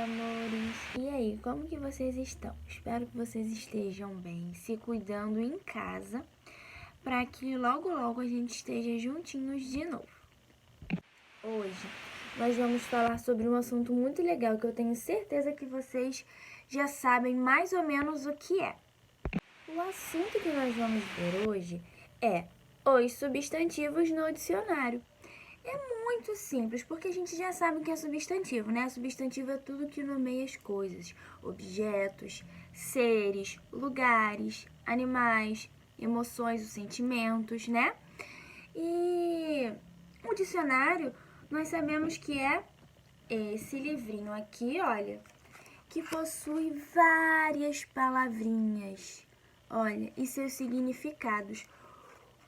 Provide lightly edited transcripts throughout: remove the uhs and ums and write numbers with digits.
amores! E aí, como que vocês estão? Espero que vocês estejam bem, se cuidando em casa, para que logo a gente esteja juntinhos de novo. Hoje nós vamos falar sobre um assunto muito legal que eu tenho certeza que vocês já sabem mais ou menos o que é. O assunto que nós vamos ver hoje é os substantivos no dicionário. É muito simples, porque a gente já sabe o que é substantivo, né? Substantivo é tudo que nomeia as coisas, objetos, seres, lugares, animais, emoções, os sentimentos, né? E o dicionário, nós sabemos que é esse livrinho aqui, olha, que possui várias palavrinhas, olha, e seus significados.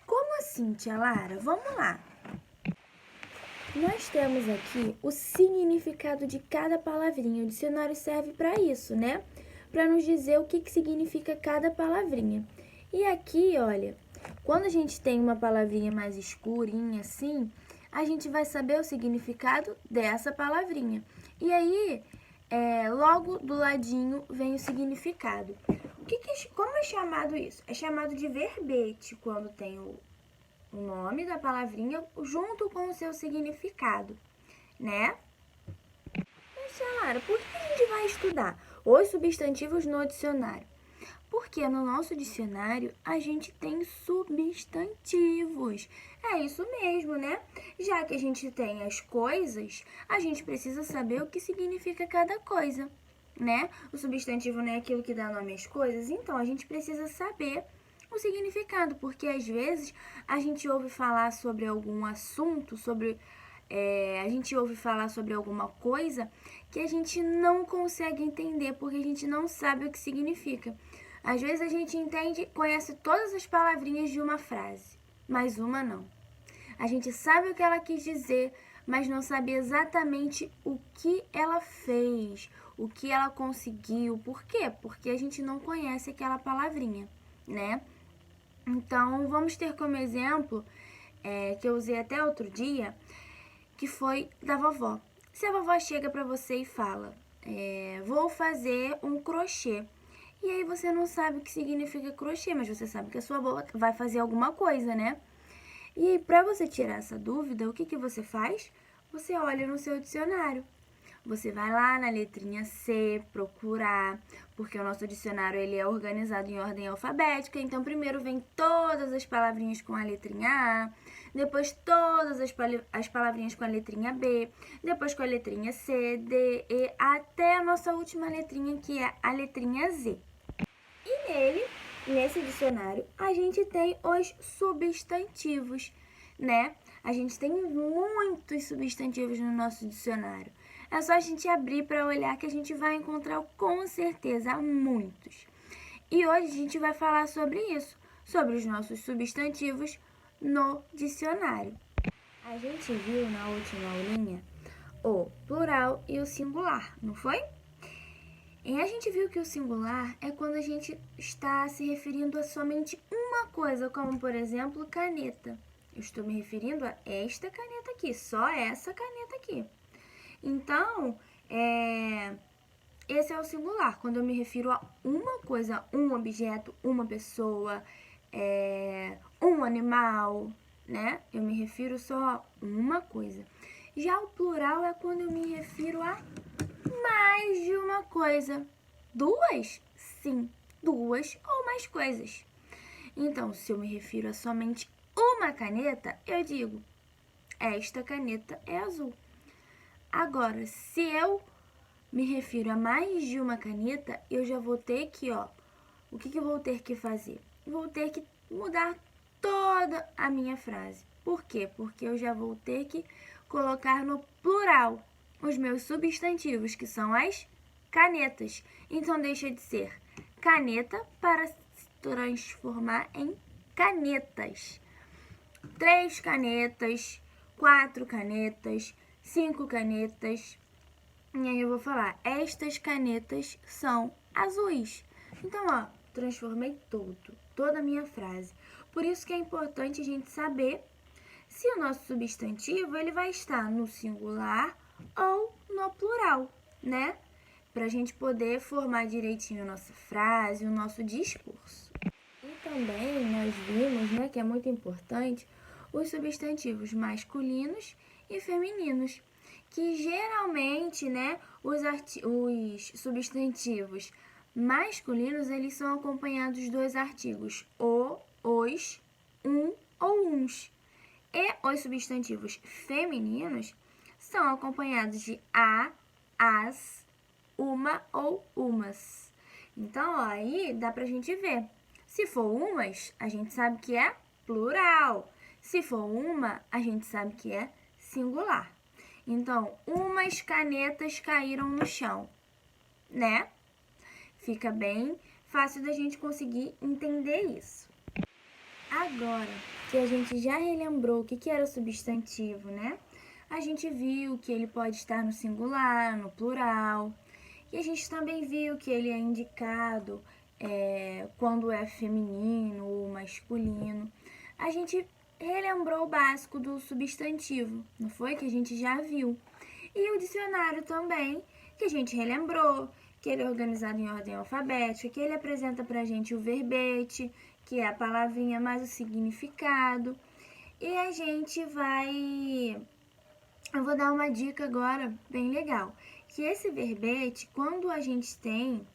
Como assim, tia Lara? Vamos lá. Nós temos aqui o significado de cada palavrinha. O dicionário serve para isso, né? Para nos dizer o que significa cada palavrinha. E aqui, olha, quando a gente tem uma palavrinha mais escurinha assim, a gente vai saber o significado dessa palavrinha. E aí, logo do ladinho vem o significado. Como é chamado isso? É chamado de verbete quando tem o nome da palavrinha junto com o seu significado, né? Mas, Lara, por que a gente vai estudar os substantivos no dicionário? Porque no nosso dicionário a gente tem substantivos. É isso mesmo, né? Já que a gente tem as coisas, a gente precisa saber o que significa cada coisa, né? O substantivo não é aquilo que dá nome às coisas, então a gente precisa saber o significado, porque às vezes a gente ouve falar sobre algum assunto, a gente ouve falar sobre alguma coisa que a gente não consegue entender, porque a gente não sabe o que significa. Às vezes a gente entende, conhece todas as palavrinhas de uma frase, mas uma não. A gente sabe o que ela quis dizer, mas não sabe exatamente o que ela fez, o que ela conseguiu. Por quê? Porque a gente não conhece aquela palavrinha, né? Então, vamos ter como exemplo, que eu usei até outro dia, que foi da vovó. Se a vovó chega para você e fala, vou fazer um crochê. E aí você não sabe o que significa crochê, mas você sabe que a sua avó vai fazer alguma coisa, né? E aí, para você tirar essa dúvida, o que você faz? Você olha no seu dicionário. Você vai lá na letrinha C, procurar, porque o nosso dicionário ele é organizado em ordem alfabética, então primeiro vem todas as palavrinhas com a letrinha A, depois todas as palavrinhas com a letrinha B, depois com a letrinha C, D, E, até a nossa última letrinha, que é a letrinha Z. E nesse dicionário, a gente tem os substantivos, né? A gente tem muitos substantivos no nosso dicionário. É só a gente abrir para olhar que a gente vai encontrar com certeza muitos. E hoje a gente vai falar sobre isso, sobre os nossos substantivos no dicionário. A gente viu na última aulinha o plural e o singular, não foi? E a gente viu que o singular é quando a gente está se referindo a somente uma coisa, como por exemplo caneta. Eu estou me referindo a esta caneta aqui, só essa caneta aqui. Então, esse é o singular, quando eu me refiro a uma coisa, um objeto, uma pessoa, um animal, né? Eu me refiro só a uma coisa. Já o plural é quando eu me refiro a mais de uma coisa. Duas? Sim, duas ou mais coisas. Então, se eu me refiro a somente uma caneta, eu digo, esta caneta é azul. Agora, se eu me refiro a mais de uma caneta, eu já vou ter que, o que eu vou ter que fazer? Vou ter que mudar toda a minha frase. Por quê? Porque eu já vou ter que colocar no plural os meus substantivos, que são as canetas. Então, deixa de ser caneta para se transformar em canetas. 3 canetas, 4 canetas, 5 canetas. E aí eu vou falar, estas canetas são azuis. Então, transformei toda a minha frase. Por isso que é importante a gente saber se o nosso substantivo ele vai estar no singular ou no plural, né? para a gente poder formar direitinho a nossa frase, o nosso discurso. E também nós vimos, né, que é muito importante, os substantivos masculinos e femininos, que geralmente, né, os substantivos masculinos, eles são acompanhados dos artigos o, os, ou uns. E os substantivos femininos são acompanhados de a, as, uma ou umas. Então, ó, aí dá pra gente ver. Se for umas, a gente sabe que é plural. Se for uma, a gente sabe que é singular. Então, umas canetas caíram no chão, né? Fica bem fácil da gente conseguir entender isso. Agora que a gente já relembrou o que era o substantivo, né? A gente viu que ele pode estar no singular, no plural. E a gente também viu que ele é indicado quando é feminino ou masculino. A gente relembrou o básico do substantivo, não foi? Que a gente já viu. E o dicionário também, que a gente relembrou, que ele é organizado em ordem alfabética, que ele apresenta pra gente o verbete, que é a palavrinha mais o significado. E a gente eu vou dar uma dica agora bem legal, que esse verbete, quando a gente tem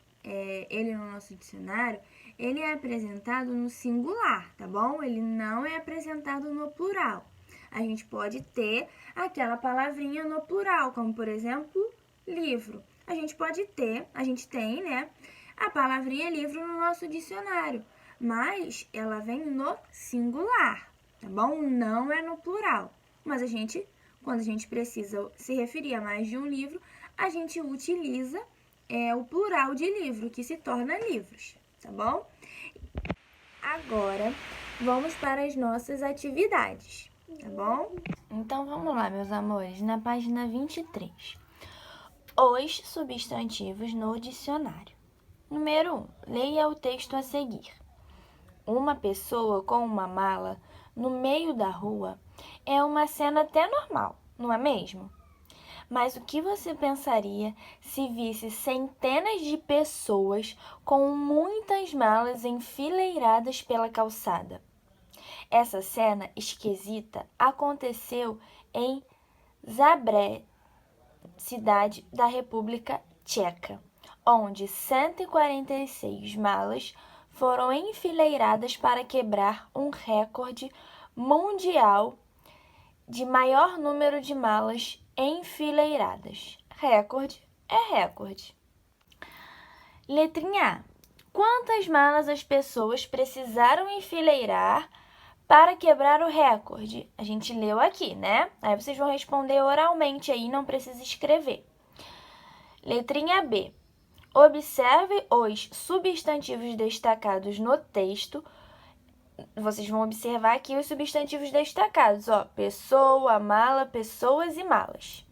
ele no nosso dicionário, ele é apresentado no singular, tá bom? Ele não é apresentado no plural. A gente pode ter aquela palavrinha no plural, como por exemplo, livro. A gente tem, né, a palavrinha livro no nosso dicionário, mas ela vem no singular, tá bom? Não é no plural. Mas quando a gente precisa se referir a mais de um livro, a gente utiliza o plural de livro, que se torna livros, tá bom? Agora, vamos para as nossas atividades, tá bom? Então, vamos lá, meus amores, na página 23. Os substantivos no dicionário. Número 1. Leia o texto a seguir. Uma pessoa com uma mala no meio da rua é uma cena até normal, não é mesmo? Mas o que você pensaria se visse centenas de pessoas com muitas malas enfileiradas pela calçada? Essa cena esquisita aconteceu em Zabrze, cidade da República Tcheca, onde 146 malas foram enfileiradas para quebrar um recorde mundial de maior número de malas enfileiradas. Recorde é recorde. Letrinha A. Quantas malas as pessoas precisaram enfileirar para quebrar o recorde? A gente leu aqui, né? Aí vocês vão responder oralmente aí, não precisa escrever. Letrinha B. Observe os substantivos destacados no texto. Vocês vão observar aqui os substantivos destacados, ó. Pessoa, mala, pessoas e malas.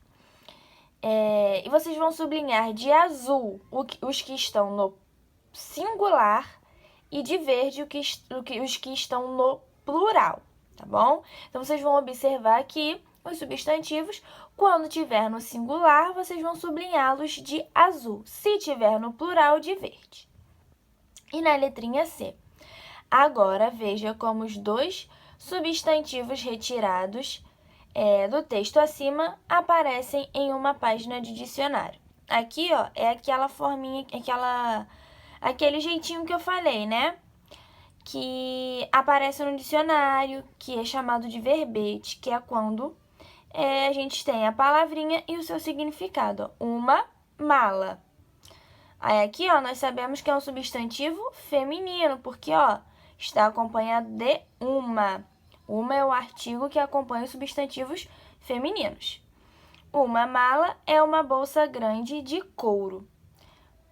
E vocês vão sublinhar de azul os que estão no singular e de verde os que estão no plural, tá bom? Então, vocês vão observar aqui os substantivos. Quando tiver no singular, vocês vão sublinhá-los de azul. Se tiver no plural, de verde. E na letrinha C. Agora, veja como os dois substantivos retirados do texto acima aparecem em uma página de dicionário. Aqui, ó, é aquela forminha, aquele jeitinho que eu falei, né? Que aparece no dicionário, que é chamado de verbete, que é quando a gente tem a palavrinha e o seu significado. Ó. Uma mala. Aí aqui, ó, nós sabemos que é um substantivo feminino, porque, ó, está acompanhado de uma. Uma é o artigo que acompanha os substantivos femininos. Uma mala é uma bolsa grande de couro,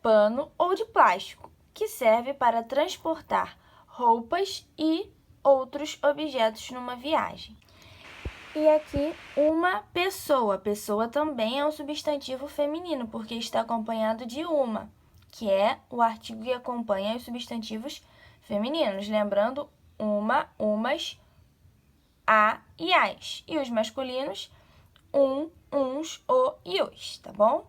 pano ou de plástico, que serve para transportar roupas e outros objetos numa viagem. E aqui, uma pessoa. Pessoa também é um substantivo feminino, porque está acompanhado de uma, que é o artigo que acompanha os substantivos femininos. Lembrando, uma, umas, a e as. E os masculinos, uns, o e os, tá bom?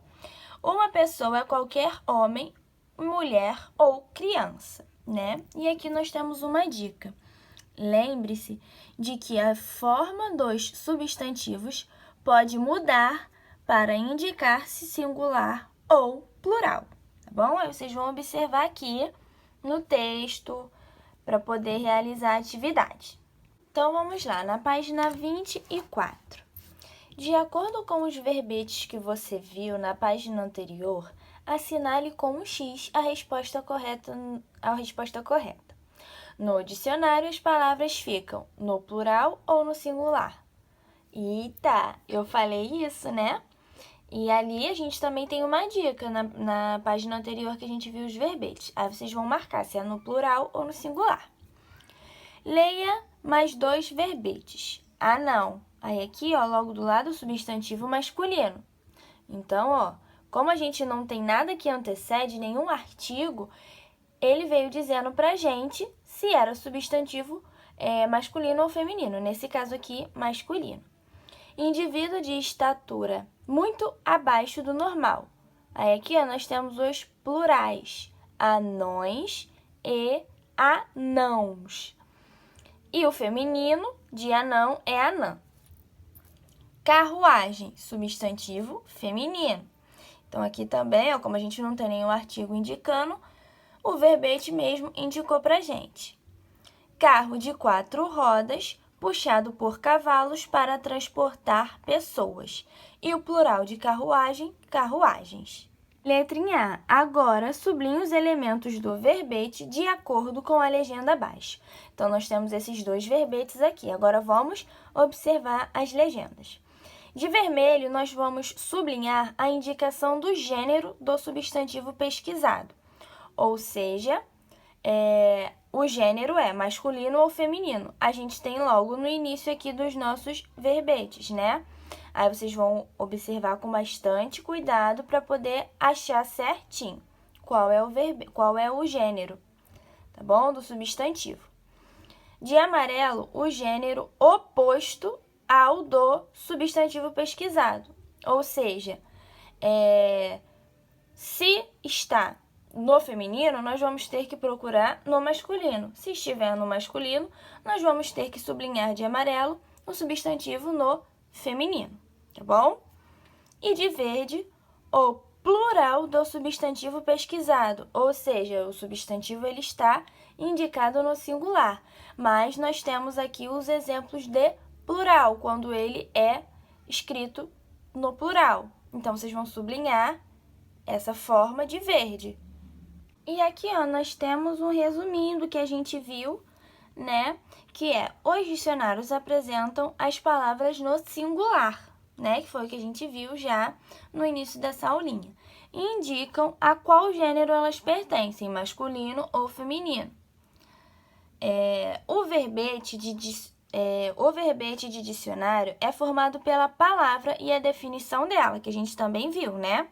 Uma pessoa é qualquer homem, mulher ou criança, né? E aqui nós temos uma dica. Lembre-se de que a forma dos substantivos pode mudar para indicar se singular ou plural, tá bom? Aí vocês vão observar aqui no texto para poder realizar a atividade. Então, vamos lá, na página 24. De acordo com os verbetes que você viu na página anterior, assinale com um X a resposta correta. No dicionário, as palavras ficam no plural ou no singular. Eita, eu falei isso, né? E ali a gente também tem uma dica na página anterior que a gente viu os verbetes. Aí vocês vão marcar se é no plural ou no singular. Leia mais 2 verbetes. Ah, não. Aí aqui, ó, logo do lado, o substantivo masculino. Então, ó, como a gente não tem nada que antecede, nenhum artigo, ele veio dizendo pra gente se era substantivo masculino ou feminino. Nesse caso aqui, masculino. Indivíduo de estatura muito abaixo do normal. Aí aqui, ó, nós temos os plurais. Anões e anãos. E o feminino de anão é anã. Carruagem, substantivo feminino. Então, aqui também, ó, como a gente não tem nenhum artigo indicando, o verbete mesmo indicou pra gente. Carro de 4 rodas, puxado por cavalos para transportar pessoas. E o plural de carruagem, carruagens. Letrinha A. Agora, sublinhe os elementos do verbete de acordo com a legenda abaixo. Então, nós temos esses 2 verbetes aqui. Agora, vamos observar as legendas. De vermelho, nós vamos sublinhar a indicação do gênero do substantivo pesquisado. Ou seja, o gênero é masculino ou feminino. A gente tem logo no início aqui dos nossos verbetes, né? Aí vocês vão observar com bastante cuidado para poder achar certinho qual é o gênero, tá bom? Do substantivo. De amarelo, o gênero oposto ao do substantivo pesquisado. Ou seja, se está no feminino, nós vamos ter que procurar no masculino. Se estiver no masculino, nós vamos ter que sublinhar de amarelo o substantivo no feminino, tá bom? E de verde, o plural do substantivo pesquisado, ou seja, o substantivo ele está indicado no singular, mas nós temos aqui os exemplos de plural, quando ele é escrito no plural. Então, vocês vão sublinhar essa forma de verde. E aqui, ó, nós temos um resuminho do que a gente viu, né? Que é, os dicionários apresentam as palavras no singular, né? Que foi o que a gente viu já no início dessa aulinha. E indicam a qual gênero elas pertencem, masculino ou feminino. O verbete de dicionário é formado pela palavra e a definição dela, que a gente também viu, né?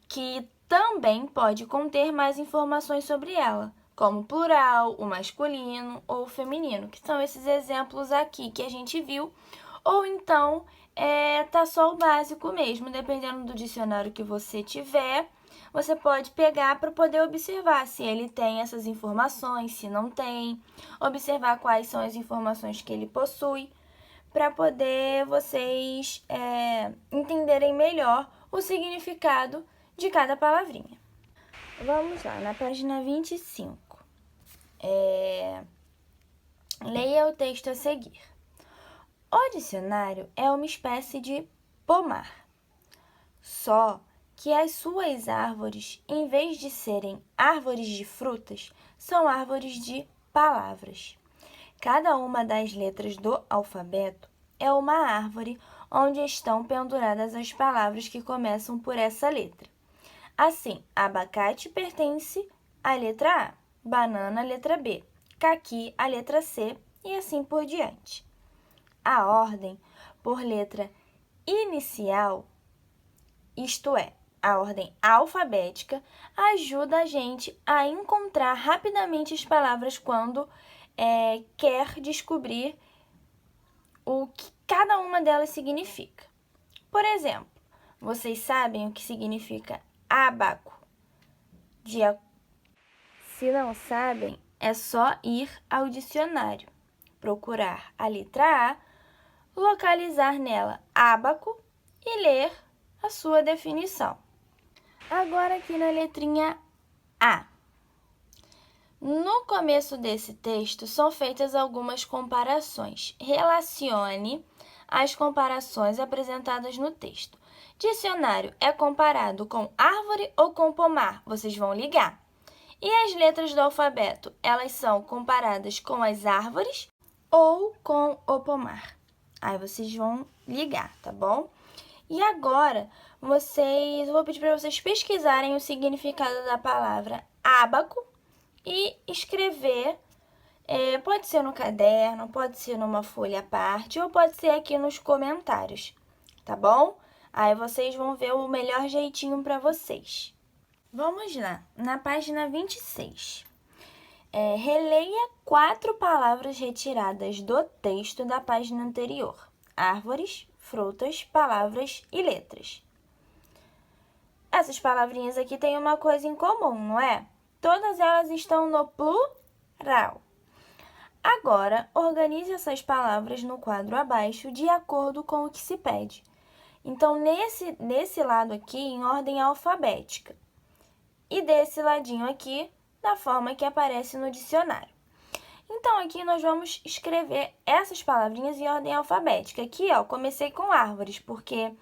Que também pode conter mais informações sobre ela, como plural, o masculino ou o feminino, que são esses exemplos aqui que a gente viu, ou então tá só o básico mesmo, dependendo do dicionário que você tiver, você pode pegar para poder observar se ele tem essas informações, se não tem, observar quais são as informações que ele possui, para poder vocês entenderem melhor o significado de cada palavrinha. Vamos lá, na página 25. Leia o texto a seguir. O dicionário é uma espécie de pomar, só que as suas árvores, em vez de serem árvores de frutas, são árvores de palavras. Cada uma das letras do alfabeto é uma árvore onde estão penduradas as palavras que começam por essa letra. Assim, abacate pertence à letra A, banana à letra B, caqui à letra C e assim por diante. A ordem por letra inicial, isto é, a ordem alfabética, ajuda a gente a encontrar rapidamente as palavras quando quer descobrir o que cada uma delas significa. Por exemplo, vocês sabem o que significa ábaco? Se não sabem, é só ir ao dicionário, procurar a letra A, localizar nela ábaco e ler a sua definição. Agora aqui na letrinha A. No começo desse texto são feitas algumas comparações. Relacione as comparações apresentadas no texto. Dicionário é comparado com árvore ou com pomar? Vocês vão ligar. E as letras do alfabeto, elas são comparadas com as árvores ou com o pomar? Aí vocês vão ligar, tá bom? E agora, eu vou pedir para vocês pesquisarem o significado da palavra ábaco e escrever, pode ser no caderno, pode ser numa folha à parte ou pode ser aqui nos comentários, tá bom? Aí vocês vão ver o melhor jeitinho para vocês. Vamos lá, na página 26. Releia 4 palavras retiradas do texto da página anterior. Árvores, frutas, palavras e letras. Essas palavrinhas aqui têm uma coisa em comum, não é? Todas elas estão no plural. Agora, organize essas palavras no quadro abaixo de acordo com o que se pede. Então, nesse lado aqui, em ordem alfabética. E desse ladinho aqui, da forma que aparece no dicionário. Então, aqui nós vamos escrever essas palavrinhas em ordem alfabética. Aqui, ó, comecei com árvores, porque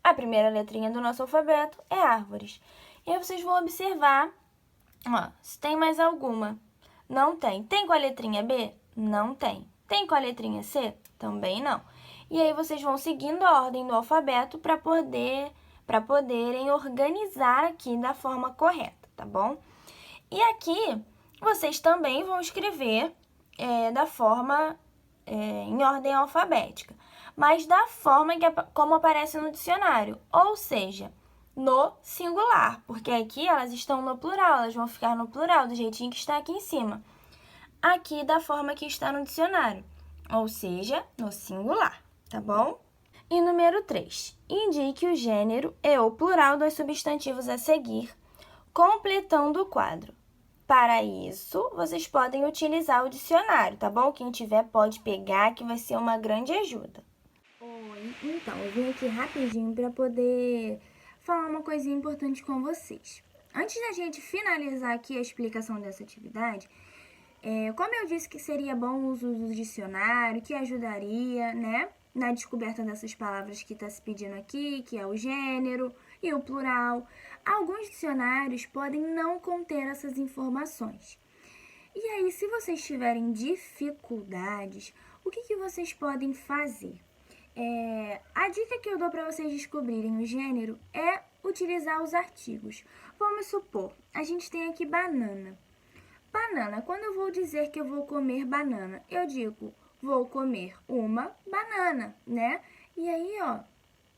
a primeira letrinha do nosso alfabeto é árvores. E aí vocês vão observar, ó, se tem mais alguma. Não tem. Tem com a letrinha B? Não tem. Tem com a letrinha C? Também não. E aí vocês vão seguindo a ordem do alfabeto para poderem organizar aqui da forma correta, tá bom? E aqui vocês também vão escrever da forma em ordem alfabética, mas da forma como aparece no dicionário, ou seja, no singular, porque aqui elas estão no plural, elas vão ficar no plural, do jeitinho que está aqui em cima. Aqui da forma que está no dicionário, ou seja, no singular, tá bom? E número 3, indique o gênero e o plural dos substantivos a seguir, completando o quadro. Para isso, vocês podem utilizar o dicionário, tá bom? Quem tiver pode pegar, que vai ser uma grande ajuda. Oi, então, eu vim aqui rapidinho para poder falar uma coisinha importante com vocês. Antes da gente finalizar aqui a explicação dessa atividade, como eu disse que seria bom o uso do dicionário, que ajudaria, né, na descoberta dessas palavras que está se pedindo aqui, que é o gênero e o plural. Alguns dicionários podem não conter essas informações. E aí, se vocês tiverem dificuldades, o que vocês podem fazer? A dica que eu dou para vocês descobrirem o gênero é utilizar os artigos. Vamos supor, a gente tem aqui banana. Banana, quando eu vou dizer que eu vou comer banana, eu digo, vou comer uma banana, né? E aí, ó,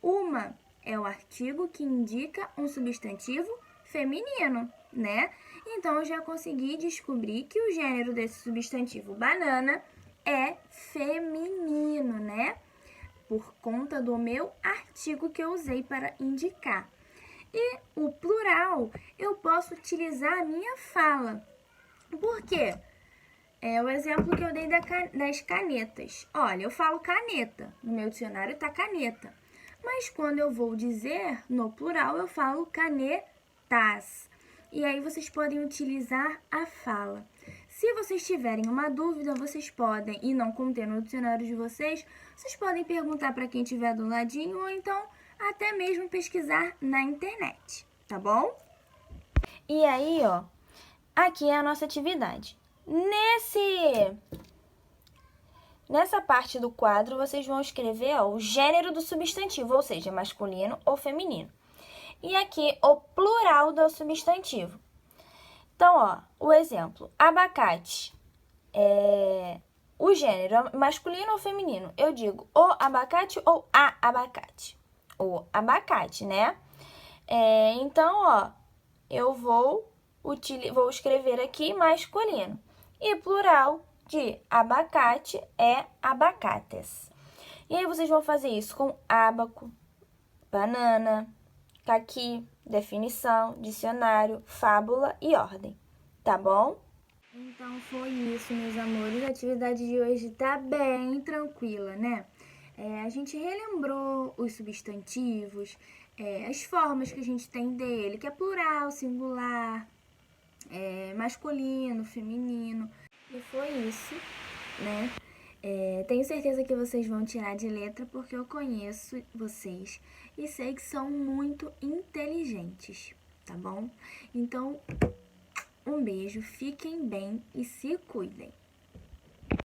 uma é o artigo que indica um substantivo feminino, né? Então, eu já consegui descobrir que o gênero desse substantivo banana é feminino, né? Por conta do meu artigo que eu usei para indicar. E o plural, eu posso utilizar a minha fala. Por quê? É o exemplo que eu dei das canetas. Olha, eu falo caneta, no meu dicionário tá caneta. Mas quando eu vou dizer no plural, eu falo canetas. E aí vocês podem utilizar a fala. Se vocês tiverem uma dúvida, vocês podem, e não conter no dicionário de vocês podem perguntar para quem estiver do ladinho ou então até mesmo pesquisar na internet, tá bom? E aí, ó, aqui é a nossa atividade. Nessa parte do quadro, vocês vão escrever o gênero do substantivo, ou seja, masculino ou feminino. E aqui, o plural do substantivo. Então, ó, o exemplo, abacate. O gênero, masculino ou feminino? Eu digo o abacate ou a abacate? O abacate, né? Então, ó, eu vou escrever aqui masculino. E plural de abacate é abacates. E aí vocês vão fazer isso com ábaco, banana, aqui, definição, dicionário, fábula e ordem, tá bom? Então foi isso, meus amores. A atividade de hoje tá bem tranquila, né? A gente relembrou os substantivos, as formas que a gente tem dele, que é plural, singular, masculino, feminino. E foi isso, né? Tenho certeza que vocês vão tirar de letra porque eu conheço vocês e sei que são muito inteligentes, tá bom? Então, um beijo, fiquem bem e se cuidem.